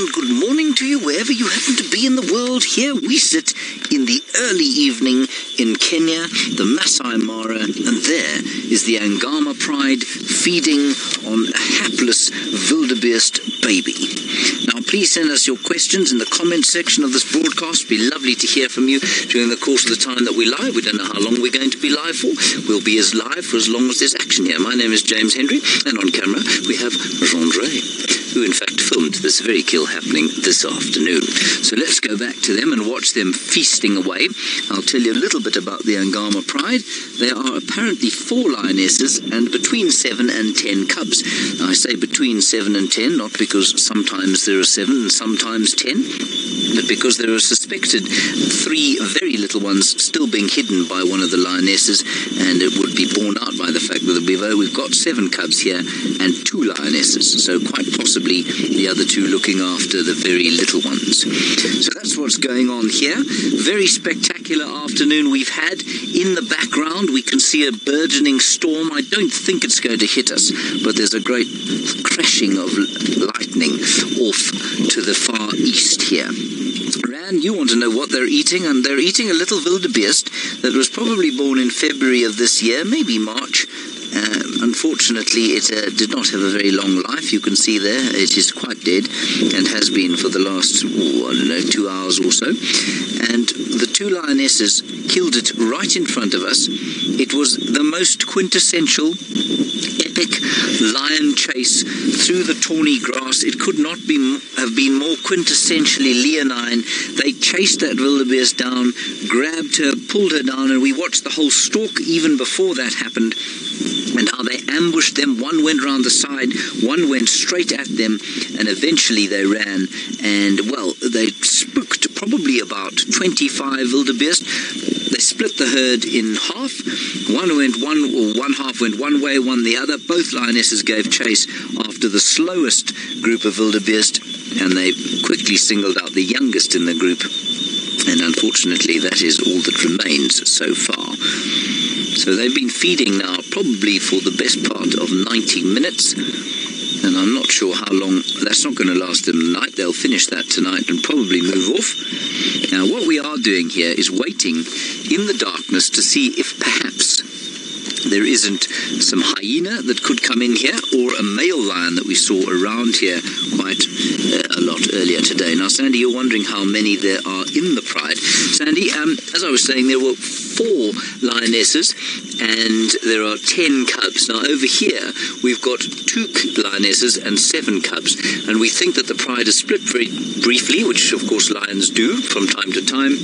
and good morning to you wherever you happen to be in the world. Here we sit in the early evening in Kenya, the Masai Mara, and there is the Angama pride feeding on a hapless Wildebeest baby. Now please send us your questions in the comments section of this broadcast. It'd be lovely to hear from you during the course of the time that we're live. We don't know how long we're going to be live for. We'll be as live for as long as there's action here. My name is James Henry, and on camera we have Andre, who in fact filmed this very kill happening this afternoon. So let's go back to them and watch them feasting away. I'll tell you a little bit about the Angama pride. There are apparently 4 lionesses and between 7 and 10 cubs. Now, I say between 7 and 10, not because sometimes there are 7 and sometimes 10, but because there are suspected 3 very little ones still being hidden by one of the lionesses, and it would be borne out by the fact that we've got 7 cubs here and 2 lionesses, so quite possibly the other 2 looking after the very little ones. So that's what's going on here. Very spectacular afternoon we've had. In the background we can see a burgeoning storm. I don't think it's going to hit us, but there's a great crashing of lightning off to the far east here. Ran, you want to know what they're eating, and they're eating a little wildebeest that was probably born in February of this year, maybe March. Unfortunately, it did not have a very long life. You can see there it is quite dead and has been for the last, 2 hours or so. And the 2 lionesses killed it right in front of us. It was the most quintessential epic lion chase through the tawny grass. It could not have been more quintessentially leonine. They chased that wildebeest down, grabbed her, pulled her down, and we watched the whole stalk even before that happened, and how they ambushed them. One went round the side, one went straight at them, and eventually they ran. And, well, they spooked probably about 25 wildebeest. They split the herd in half. One half went one way, one the other. Both lionesses gave chase after the slowest group of wildebeest, and they quickly singled out the youngest in the group. And unfortunately, that is all that remains so far. So they've been feeding now probably for the best part of 90 minutes. And I'm not sure how long. That's not going to last them the night. They'll finish that tonight and probably move off. Now, what we are doing here is waiting in the darkness to see if perhaps there isn't some hyena that could come in here, or a male lion that we saw around here quite a lot earlier today. Now, Sandy, you're wondering how many there are in the pride. Sandy, as I was saying, there were 4 lionesses and there are 10 cubs. Now, over here, we've got 2 lionesses and 7 cubs, and we think that the pride is split very briefly, which of course lions do from time to time,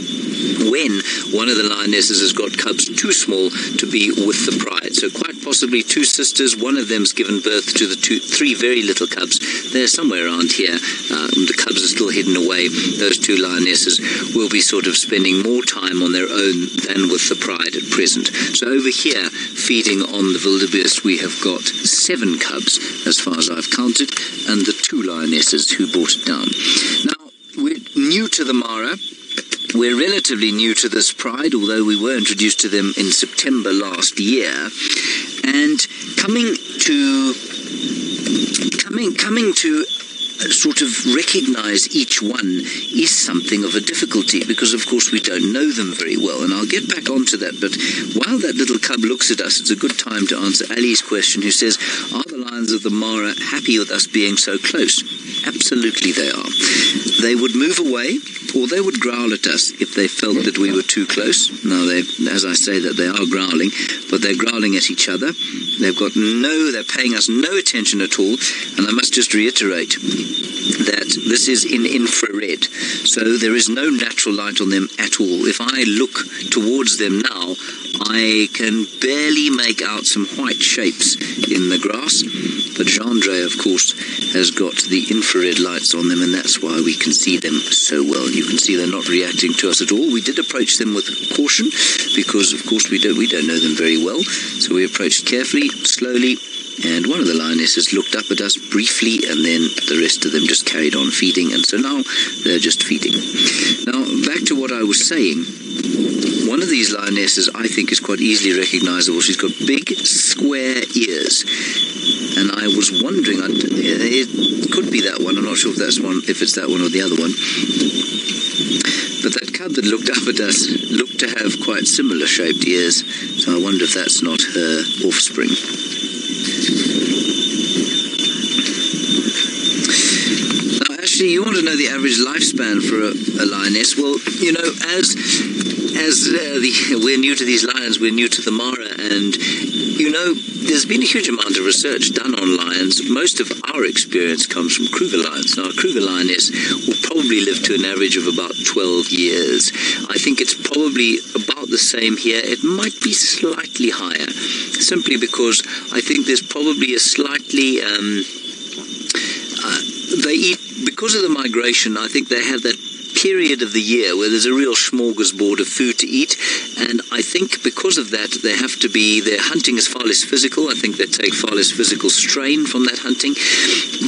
when one of the lionesses has got cubs too small to be with the pride. So quite possibly 2 sisters, one of them's given birth to the 3 very little cubs. They're somewhere around here. The cubs are still hidden away. Those 2 lionesses will be sort of spending more time on their own than with the pride at present. So over here, feeding on the wildebeest, we have got 7 cubs, as far as I've counted, and the 2 lionesses who brought it down. Now, we're new to the Mara. We're relatively new to this pride, although we were introduced to them in September last year. And coming to sort of recognize each one is something of a difficulty, because of course we don't know them very well, and I'll get back onto that. But while that little cub looks at us, it's a good time to answer Ali's question, who says, are the lions of the Mara happy with us being so close? Absolutely they are. They would move away, or they would growl at us if they felt that we were too close. Now, as I say that, they are growling, but they're growling at each other. They're paying us no attention at all, and I must just reiterate that this is in infrared, so there is no natural light on them at all. If I look towards them now, I can barely make out some white shapes in the grass, but Andre, of course, has got the infrared lights on them, and that's why we can see them so well. You can see they're not reacting to us at all. We did approach them with caution, because of course we don't know them very well, so we approached carefully, slowly, And one of the lionesses looked up at us briefly, and then the rest of them just carried on feeding, and so now they're just feeding. Now, back to what I was saying. One of these lionesses, I think, is quite easily recognizable. She's got big, square ears. And I was wondering, it could be that one. I'm not sure if it's that one or the other one. But that cub that looked up at us looked to have quite similar shaped ears. So I wonder if that's not her offspring. Now, actually, you want to know the average lifespan for a lioness? Well, you know, we're new to these lions, we're new to the Mara, and you know, there's been a huge amount of research done on lions. Most of our experience comes from Kruger lions. Now, a Kruger lioness will probably live to an average of about 12 years. I think it's probably about the same here. It might be slightly higher, simply because I think there's probably a slightly... they eat, because of the migration, I think they have that period of the year where there's a real smorgasbord of food to eat, and I think because of that their hunting is far less physical. I think they take far less physical strain from that hunting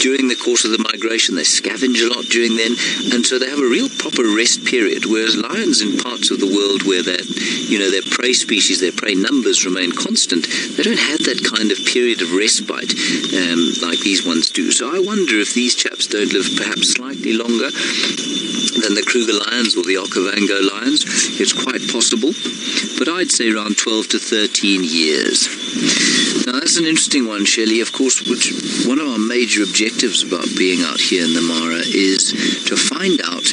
during the course of the migration. They scavenge a lot during then, and so they have a real proper rest period, whereas lions in parts of the world where their prey species, their prey numbers remain constant, they don't have that kind of period of respite like these ones do. So I wonder if these chaps don't live perhaps slightly longer than the Kruger lions or the Okavango lions. It's quite possible, but I'd say around 12 to 13 years. Now, that's an interesting one, Shelley. Of course, one of our major objectives about being out here in the Mara is to find out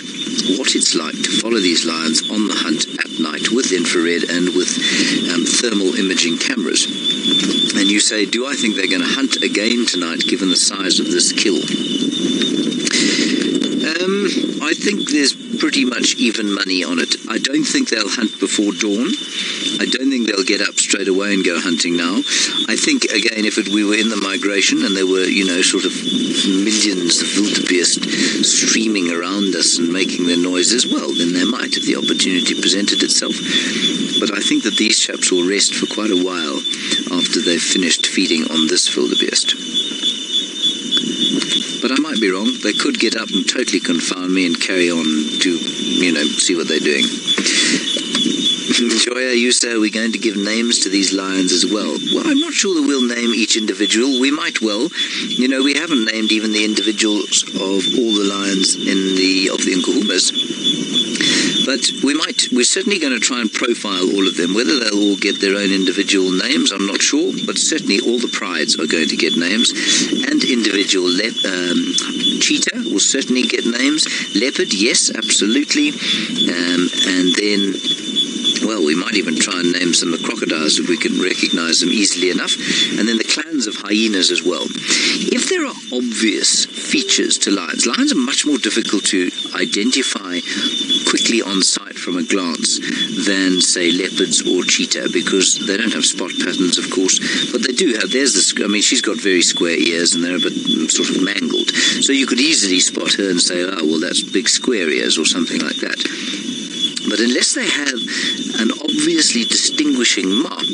what it's like to follow these lions on the hunt at night with infrared and with thermal imaging cameras. And you say, do I think they're going to hunt again tonight, given the size of this kill? I think there's pretty much even money on it. I don't think they'll hunt before dawn. I don't think they'll get up straight away and go hunting now. I think, again, if we were in the migration and there were, sort of millions of wildebeest streaming around us and making their noises, well, then they might if the opportunity presented itself. But I think that these chaps will rest for quite a while after they've finished feeding on this wildebeest. But I might be wrong. They could get up and totally confound me and carry on to, see what they're doing. Joya, you say, are we going to give names to these lions as well? Well, I'm not sure that we'll name each individual. We might well. We haven't named even the individuals of all the lions of the Nkuhumas. But we're certainly going to try and profile all of them. Whether they'll all get their own individual names, I'm not sure, but certainly all the prides are going to get names. And individual cheetah will certainly get names. Leopard, yes, absolutely. And then, well, we might even try and name some of the crocodiles if we can recognize them easily enough. And then the clans of hyenas as well. If there are obvious features to lions are much more difficult to identify quickly on sight from a glance than, say, leopards or cheetah, because they don't have spot patterns, of course, but they do have, she's got very square ears and they're a bit sort of mangled. So you could easily spot her and say, oh, well, that's big square ears or something like that. But unless they have an obviously distinguishing mark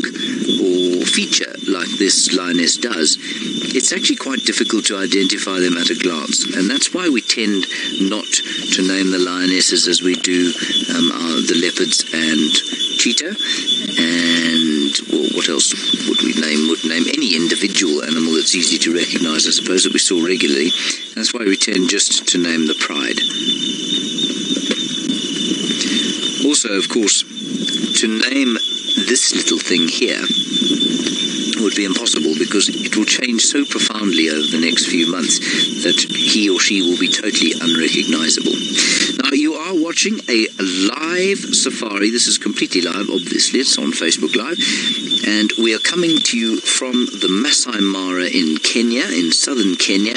or feature like this lioness does, it's actually quite difficult to identify them at a glance. And that's why we tend not to name the lionesses as we do the leopards and cheetah. And what else would we name? Would name any individual animal that's easy to recognize, I suppose, that we saw regularly. That's why we tend just to name the pride. Also, of course, to name this little thing here would be impossible, because it will change so profoundly over the next few months that he or she will be totally unrecognizable. Now, you are watching a live safari. This is completely live, obviously. It's on Facebook Live. And we are coming to you from the Masai Mara in Kenya, in southern Kenya,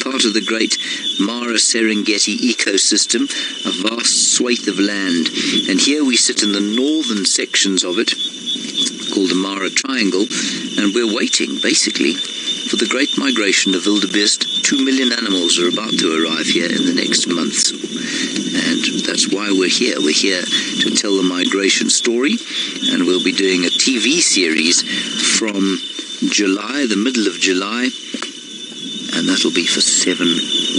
part of the great Mara Serengeti ecosystem, a vast swathe of land. And here we sit in the northern sections of it, called the Mara Triangle, and we're waiting, basically, for the great migration of wildebeest. 2 million animals are about to arrive here in the next months. And that's why we're here. We're here to tell the migration story, and we'll be doing a TV series from July, the middle of July, and that'll be for 7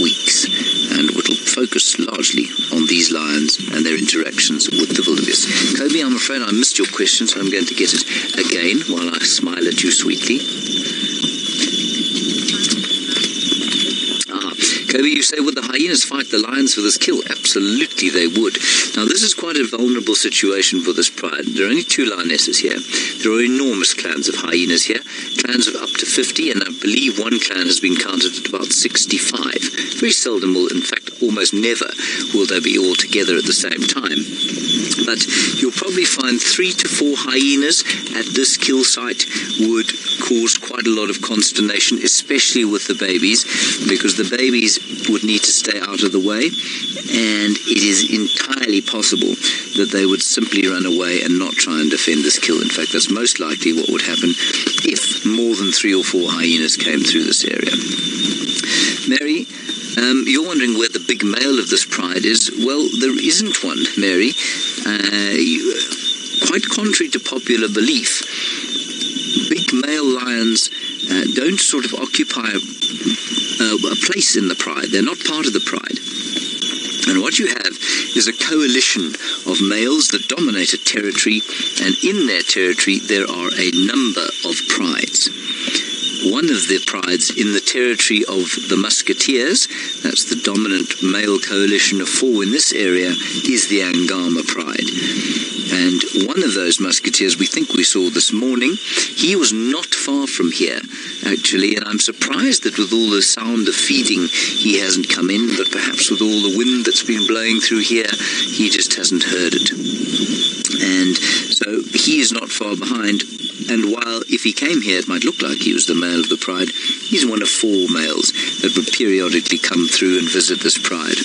weeks. And it'll focus largely on these lions and their interactions with the wildebeest. Kobe, I'm afraid I missed your question, so I'm going to get it again while I smile at you sweetly. Kobe, you say, would the hyenas fight the lions for this kill? Absolutely they would. Now, this is quite a vulnerable situation for this pride. There are only 2 lionesses here. There are enormous clans of hyenas here, clans of up to 50, and I believe one clan has been counted at about 65. Very seldom will, in fact, almost never will they be all together at the same time. But you'll probably find 3 to 4 hyenas at this kill site would cause quite a lot of consternation, especially with the babies, because the babies would need to stay out of the way, and it is entirely possible that they would simply run away and not try and defend this kill. In fact, that's most likely what would happen if more than 3 or 4 hyenas came through this area. Mary, you're wondering where the big male of this pride is. Well, there isn't one, Mary. Quite contrary to popular belief, big male lions don't sort of occupy a place in the pride. They're not part of the pride. And what you have is a coalition of males that dominate a territory, and in their territory there are a number of prides. One of the prides in the territory of the musketeers, that's the dominant male coalition of 4 in this area, is the Angama pride. And one of those musketeers we think we saw this morning, he was not far from here, actually, and I'm surprised that with all the sound of feeding he hasn't come in, but perhaps with all the wind that's been blowing through here, he just hasn't heard it. And so he is not far behind. And while if he came here it might look like he was the male of the pride, he's one of 4 males that would periodically come through and visit this pride.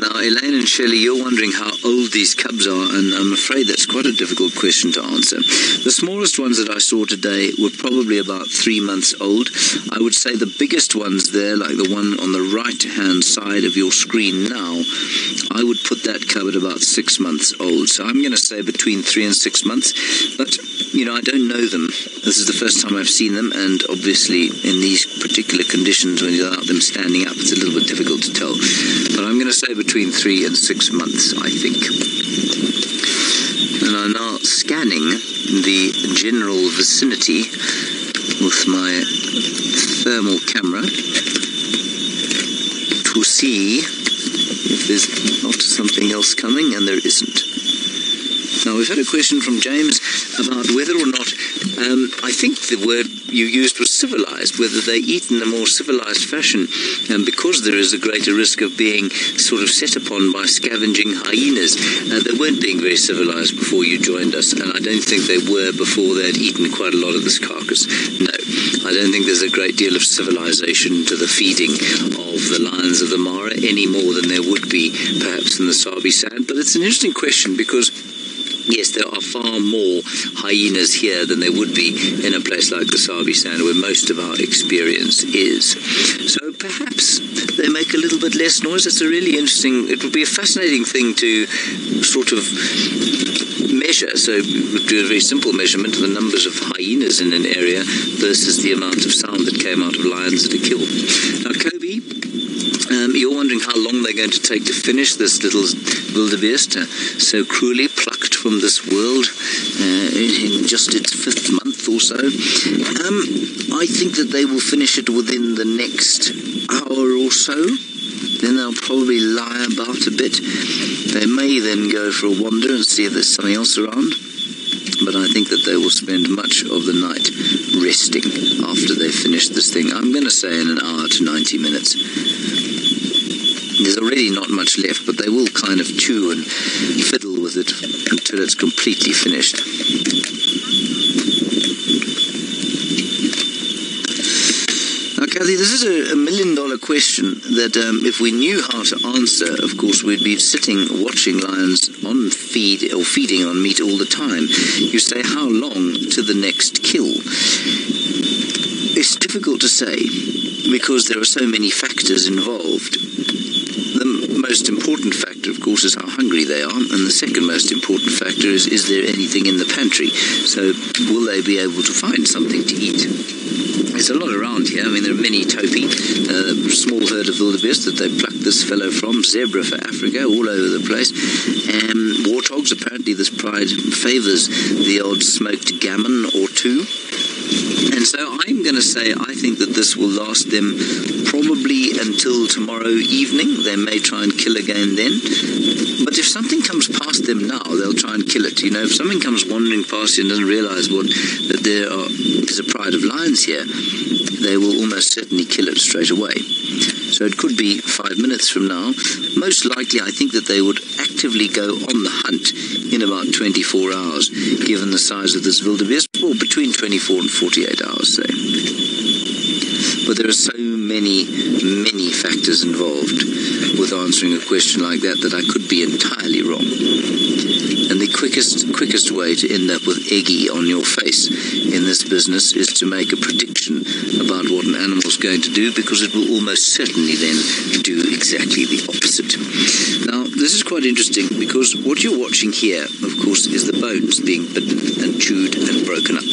Now, Elaine and Shelley, you're wondering how old these cubs are, and I'm afraid that's quite a difficult question to answer. The smallest ones that I saw today were probably about 3 months old. I would say the biggest ones there, like the one on the right-hand side of your screen now, I would put that cub at about 6 months old. So I'm going to say between 3 and 6 months, but, you know, I don't know them. This is the first time I've seen them, and obviously in these particular conditions, when you're out them standing up, it's a little bit difficult to tell. But I'm going to say between 3 and 6 months, I think. And I'm now scanning the general vicinity with my thermal camera to see if there's not something else coming, and there isn't. Now, we've had a question from James about whether or not, I think the word you used was civilized, whether they eat in a more civilized fashion, and because there is a greater risk of being sort of set upon by scavenging hyenas. They weren't being very civilized before you joined us, and I don't think they were before they had eaten quite a lot of this carcass. No, I don't think there's a great deal of civilization to the feeding of the lions of the Mara, any more than there would be perhaps in the Sabi Sand. But it's an interesting question because yes, there are far more hyenas here than there would be in a place like the Sabi Sand, where most of our experience is. So perhaps they make a little bit less noise. It's a really interesting, it would be a fascinating thing to sort of measure. So we would do a very simple measurement of the numbers of hyenas in an area versus the amount of sound that came out of lions that are killed. Now, Kobe, you're wondering how long they're going to take to finish this little wildebeest, so cruelly plucked from this world in just its 5th month or so. I think that they will finish it within the next hour or so. Then they'll probably lie about a bit. They may then go for a wander and see if there's something else around. But I think that they will spend much of the night resting after they finish this thing. I'm going to say in an hour to 90 minutes. There's already not much left, but they will kind of chew and fiddle with it until it's completely finished. Now, Kathy, this is a $1 million question that if we knew how to answer, of course, we'd be sitting watching lions on feed or feeding on meat all the time. You say, how long to the next kill? It's difficult to say because there are so many factors involved. The most important factor, of course, is how hungry they are, and the second most important factor is there anything in the pantry? So will they be able to find something to eat? There's a lot around here. I mean, there are many topi, small herd of wildebeest that they plucked this fellow from, zebra for Africa, all over the place. Warthogs, apparently this pride favours the odd smoked gammon or two. And so I'm going to say I think that this will last them probably until tomorrow evening. They may try and kill again then. But if something comes past them now, they'll try and kill it. You know, if something comes wandering past you and doesn't realise that there's a pride of lions here, they will almost certainly kill it straight away. So it could be 5 minutes from now. Most likely, I think that they would actively go on the hunt in about 24 hours, given the size of this wildebeest, or between 24 and 48 hours, say. But there are so many factors involved with answering a question like that I could be entirely wrong. And the quickest way to end up with eggy on your face in this business is to make a prediction about what an animal's going to do, because it will almost certainly then do exactly the opposite. Now, this is quite interesting, because what you're watching here, of course, is the bones being bitten and chewed and broken up.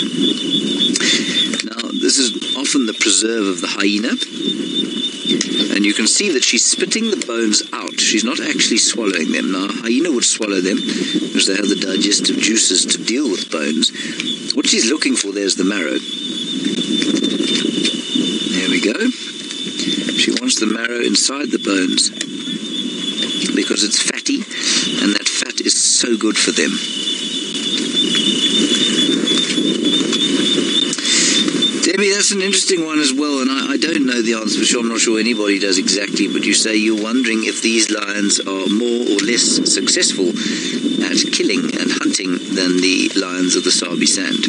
Now, this is often the preserve of the hyena, and you can see that she's spitting the bones out. She's not actually swallowing them. Now, a hyena would swallow them because they have the digestive juices to deal with bones. What she's looking for there is the marrow. There we go. She wants the marrow inside the bones because it's fatty, and that fat is so good for them. Debbie, that's an interesting one as well, and I don't know the answer for sure. I'm not sure anybody does exactly, but you say you're wondering if these lions are more or less successful at killing and hunting than the lions of the Sabi Sand.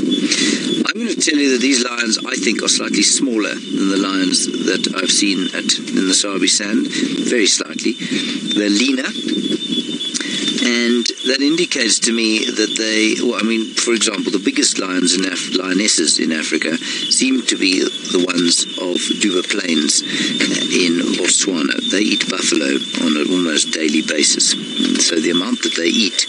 I'm going to tell you that these lions, I think, are slightly smaller than the lions that I've seen in the Sabi Sand, very slightly. They're leaner. And that indicates to me that for example, the biggest lionesses in Africa seem to be the ones of Duba Plains in Botswana. They eat buffalo on an almost daily basis. So the amount that they eat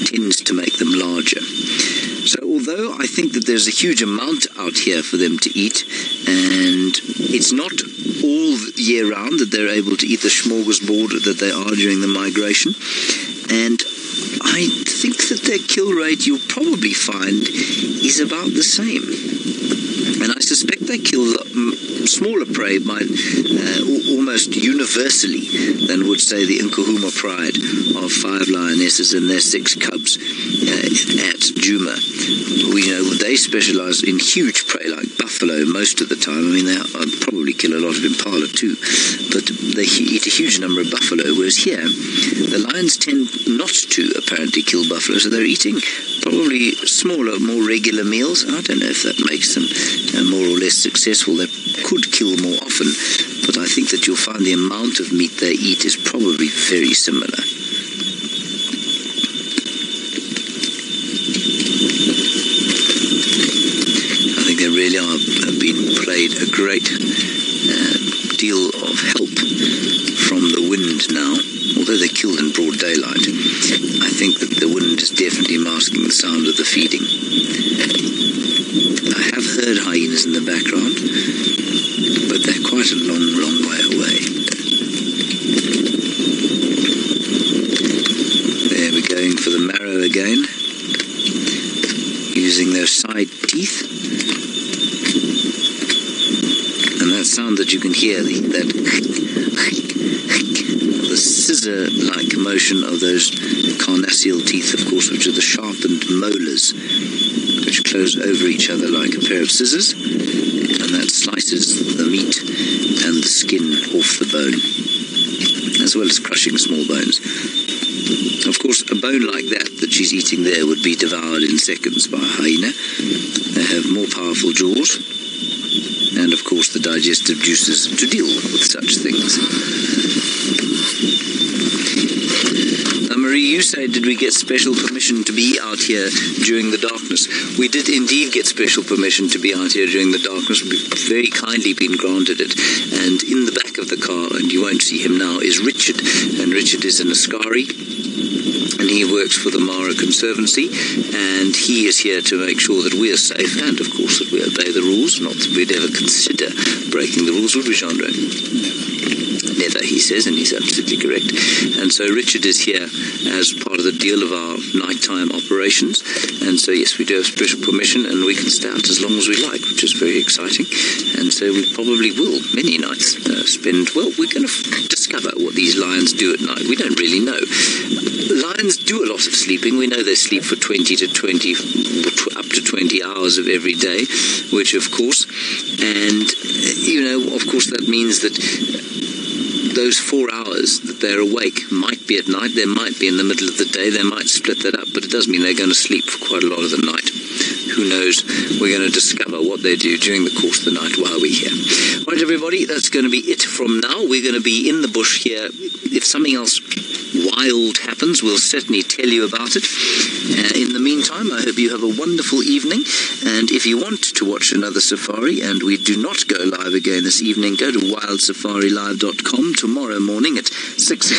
tends to make them larger. So although I think that there's a huge amount out here for them to eat, and it's not all year round that they're able to eat the smorgasbord that they are during the migration, and I think that their kill rate, you'll probably find, is about the same. And I suspect they kill smaller prey almost universally than would, say, the Nkahuma pride of 5 lionesses and their 6 cubs at Djuma. They specialize in huge prey like buffalo most of the time. I mean, they probably kill a lot of impala too, but they eat a huge number of buffalo, whereas here, the lions tend not to apparently kill buffalo, so they're eating probably smaller, more regular meals. I don't know if that makes them more or less successful. They could kill more often, but I think that you'll find the amount of meat they eat is probably very similar. I think they really have been played a great deal of help from the wind now. Although they're killed in broad daylight, I think that the wind is definitely masking the sound of the feeding. I have heard hyenas in the background, but they're quite a long, long way away. There we're going for the marrow again, using their side teeth. And that sound that you can hear, the scissor-like motion of those carnassial teeth, of course, which are the sharpened molars, which close over each other like a pair of scissors, and that slices the meat and the skin off the bone, as well as crushing small bones. Of course, a bone like that she's eating there would be devoured in seconds by a hyena. They have more powerful jaws, and of course the digestive juices to deal with such things. Henry, you say, did we get special permission to be out here during the darkness? We did indeed get special permission to be out here during the darkness. We've very kindly been granted it. And in the back of the car, and you won't see him now, is Richard. And Richard is an Askari, and he works for the Mara Conservancy, and he is here to make sure that we are safe and, of course, that we obey the rules. Not that we'd ever consider breaking the rules, would we, Chandra? Never, he says, and he's absolutely correct. And so Richard is here as part of the deal of our nighttime operations. And so, yes, we do have special permission, and we can stay out as long as we like, which is very exciting. And so we probably will, many nights, spend... Well, we're going to discover what these lions do at night. We don't really know. Lions do a lot of sleeping. We know they sleep for 20 to 20, up to 20 hours of every day, which, of course, and, you know, of course, that means that those 4 hours that they're awake might be at night, they might be in the middle of the day, they might split that up, but it does mean they're going to sleep for quite a lot of the night. Who knows? We're going to discover what they do during the course of the night while we're here. Right, everybody, that's going to be it from now. We're going to be in the bush here. If something else wild happens, we'll certainly tell you about it. In the meantime, I hope you have a wonderful evening, and if you want to watch another safari, and we do not go live again this evening, go to wildsafariLive.com tomorrow morning at 6.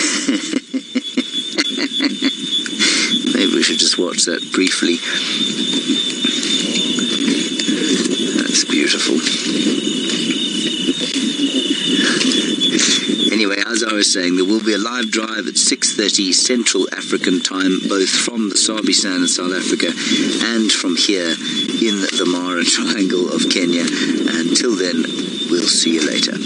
Maybe we should just watch that briefly. That's beautiful. Anyway, as I was saying, there will be a live drive at 6:30 Central African time, both from the Sabi Sand in South Africa and from here in the Mara Triangle of Kenya. Until then, we'll see you later.